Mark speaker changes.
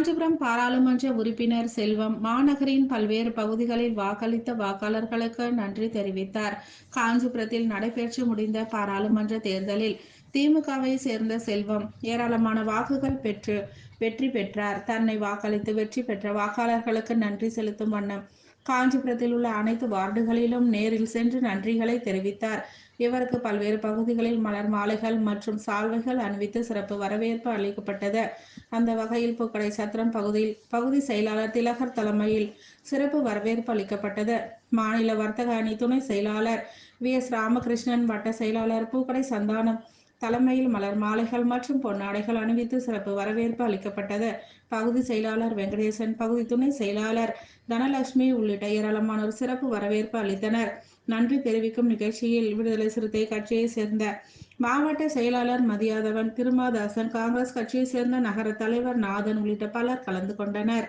Speaker 1: காஞ்சிபுரம் பாராளுமன்ற உறுப்பினர் செல்வம் மாநகரின் பல்வேறு பகுதிகளில் வாக்களித்த வாக்காளர்களுக்கு நன்றி தெரிவித்தார். காஞ்சிபுரத்தில் நடைபெற்று முடிந்த பாராளுமன்ற தேர்தலில் திமுகவை சேர்ந்த செல்வம் ஏராளமான வாக்குகள் பெற்று வெற்றி பெற்றார். தன்னை வாக்களித்து வெற்றி பெற்ற வாக்காளர்களுக்கு நன்றி செலுத்தும் வண்ணம் காஞ்சிபுரத்தில் உள்ள அனைத்து வார்டுகளிலும் நேரில் சென்று நன்றிகளை தெரிவித்தார். இவருக்கு பல்வேறு பகுதிகளில் மலர் மாலைகள் மற்றும் சால்வைகள் அணிவித்து சிறப்பு வரவேற்பு அளிக்கப்பட்டது. அந்த வகையில் பூக்கடை சத்திரம் பகுதியில் பகுதி செயலாளர் திலகர் தலைமையில் சிறப்பு வரவேற்பு அளிக்கப்பட்டது. மாநில வர்த்தக அணி துணை செயலாளர் வி.எஸ். ராமகிருஷ்ணன், வட்ட செயலாளர் பூக்கடை சந்தானம் தலைமையில் மலர் மாலைகள் மற்றும் பொன்னாடைகள் அணிவித்து சிறப்பு வரவேற்பு அளிக்கப்பட்டது. பகுதி செயலாளர் வெங்கடேசன், பகுதி துணை செயலாளர் தனலட்சுமி உள்ளிட்ட ஏராளமானோர் சிறப்பு வரவேற்பு அளித்தனர். நன்றி தெரிவிக்கும் நிகழ்ச்சியில் விடுதலை சிறுத்தை கட்சியை சேர்ந்த மாவட்ட செயலாளர் மதியாதவன், திருமாதாசன், காங்கிரஸ் கட்சியை சேர்ந்த நகர தலைவர் நாதன் உள்ளிட்ட பலர் கலந்து கொண்டனர்.